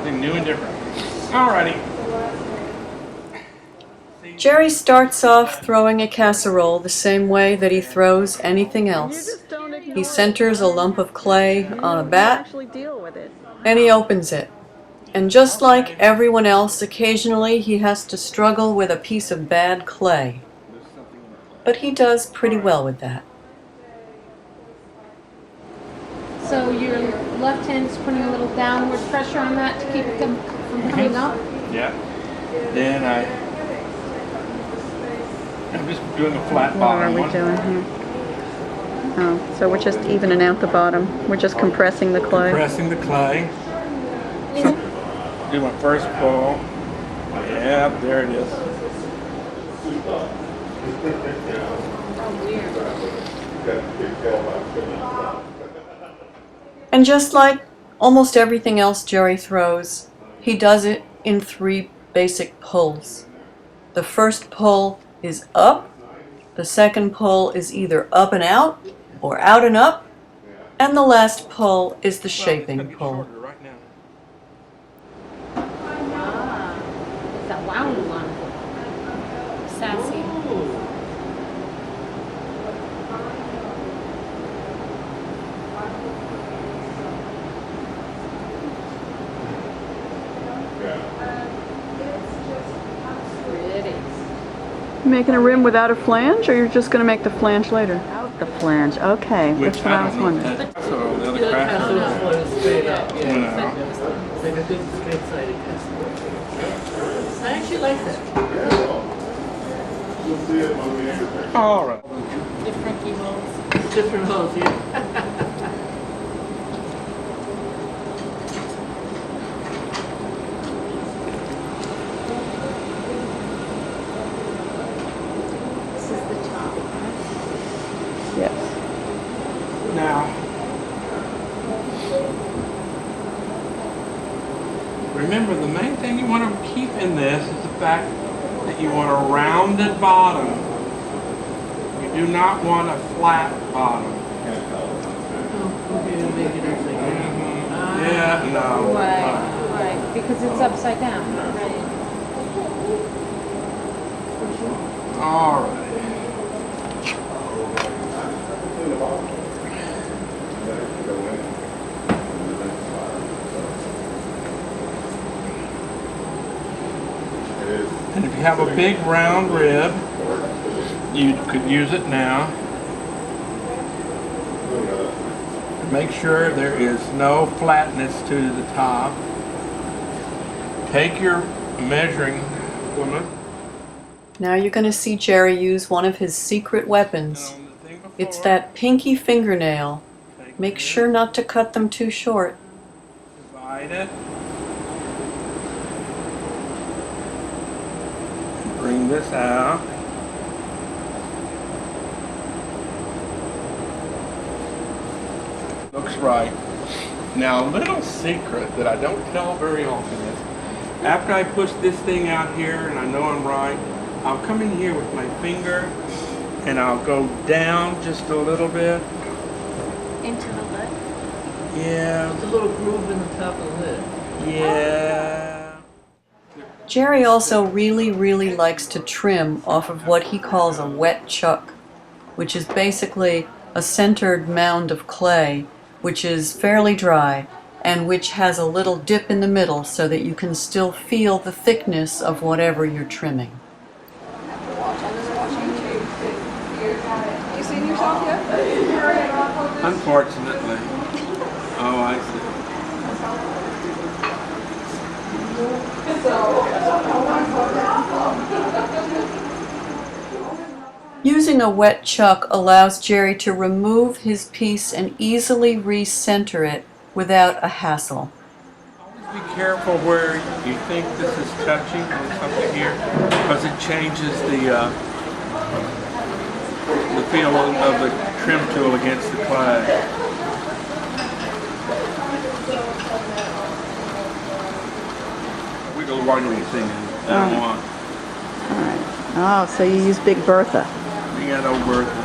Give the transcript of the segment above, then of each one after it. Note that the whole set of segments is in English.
something new and different. Alrighty. Jerry starts off throwing a casserole the same way that he throws anything else. He centers a lump of clay on a bat, and he opens it. And just like everyone else, occasionally he has to struggle with a piece of bad clay. But he does pretty well with that. So your left hand's putting a little downward pressure on that to keep them from coming up? Yeah. Then I'm just doing a flat What bottom are we one. doing here? Oh, so we're just evening out the bottom. We're just compressing the clay. Pressing the clay. Do my first pull. Yeah, there it is. And just like almost everything else Jerry throws, he does it in 3 basic pulls. The first pull is up, the second pull is either up and out or out and up, and the last pull is the shaping pull. It's that wound one. Sassy. Making a rim without a flange, or you're just going to make the flange later? Out the flange, okay. Which That's what I was wondering. So the other casserole. I actually like that. All right. Different holes. Different holes, yeah. This is the top, right? Yes. Now, remember the main thing you want to keep in this is the fact that you want a rounded bottom. You do not want a flat bottom. Okay, make it upside down. Yeah, no. Right, because it's upside down. Right. All right. And if you have a big round rib, you could use it now. Make sure there is no flatness to the top. Take your measuring woman. Now you're going to see Jerry use one of his secret weapons. It's that pinky fingernail. Make sure not to cut them too short. Divide it. Bring this out. Looks right. Now a little secret that I don't tell very often is, after I push this thing out here and I know I'm right, I'll come in here with my finger and I'll go down just a little bit. Into the lid. Yeah. It's a little groove in the top of the lid. Yeah. Jerry also really likes to trim off of what he calls a wet chuck, which is basically a centered mound of clay, which is fairly dry and which has a little dip in the middle so that you can still feel the thickness of whatever you're trimming. You seen yourself yet? Unfortunately. Oh, I see. Using a wet chuck allows Jerry to remove his piece and easily recenter it without a hassle. Always be careful where you think this is touching on something here, because it changes the feel of the trim tool against the clay. Wiggle wiggly thing I don't want. All right. Oh, so you use Big Bertha. You got old Bertha.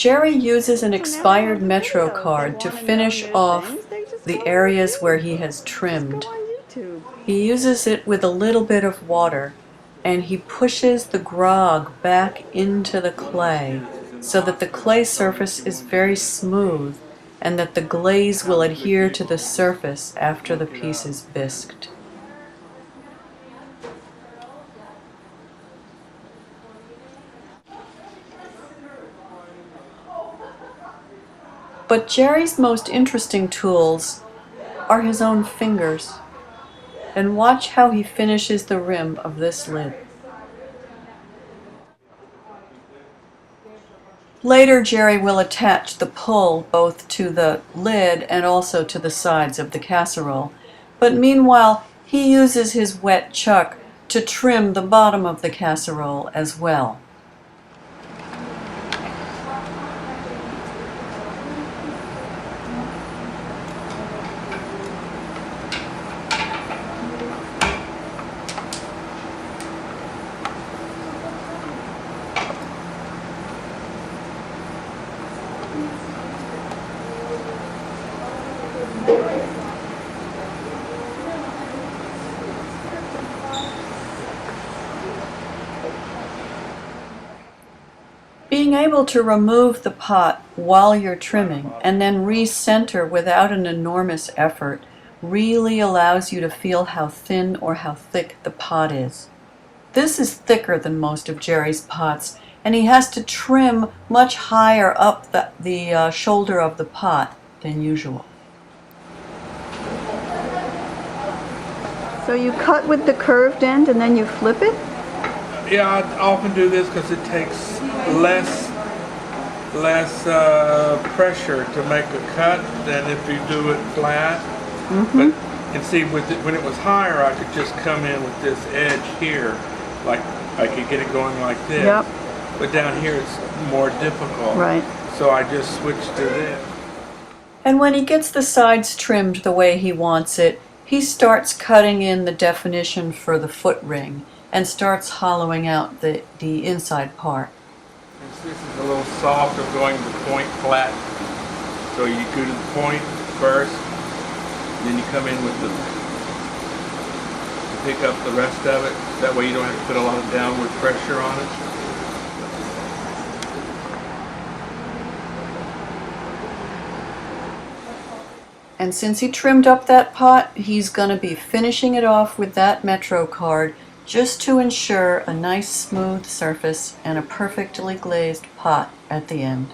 Jerry uses an expired Metro card to finish off the areas where he has trimmed. He uses it with a little bit of water, and he pushes the grog back into the clay so that the clay surface is very smooth and that the glaze will adhere to the surface after the piece is bisqued. But Jerry's most interesting tools are his own fingers. And watch how he finishes the rim of this lid. Later, Jerry will attach the pull both to the lid and also to the sides of the casserole. But meanwhile, he uses his wet chuck to trim the bottom of the casserole as well. Being able to remove the pot while you're trimming and then recenter without an enormous effort really allows you to feel how thin or how thick the pot is. This is thicker than most of Jerry's pots, and he has to trim much higher up the shoulder of the pot than usual. So you cut with the curved end and then you flip it? Yeah, I often do this because it takes less pressure to make a cut than if you do it flat. But and see, when it was higher, I could just come in with this edge here, like I could get it going like this. Yep. But down here it's more difficult. Right. So I just switched to this. And when he gets the sides trimmed the way he wants it, he starts cutting in the definition for the foot ring and starts hollowing out the inside part. This is a little soft of going to point flat. So you go to the point first, then you come in with to pick up the rest of it. That way you don't have to put a lot of downward pressure on it. And since he trimmed up that pot, he's going to be finishing it off with that Metro card just to ensure a nice smooth surface and a perfectly glazed pot at the end.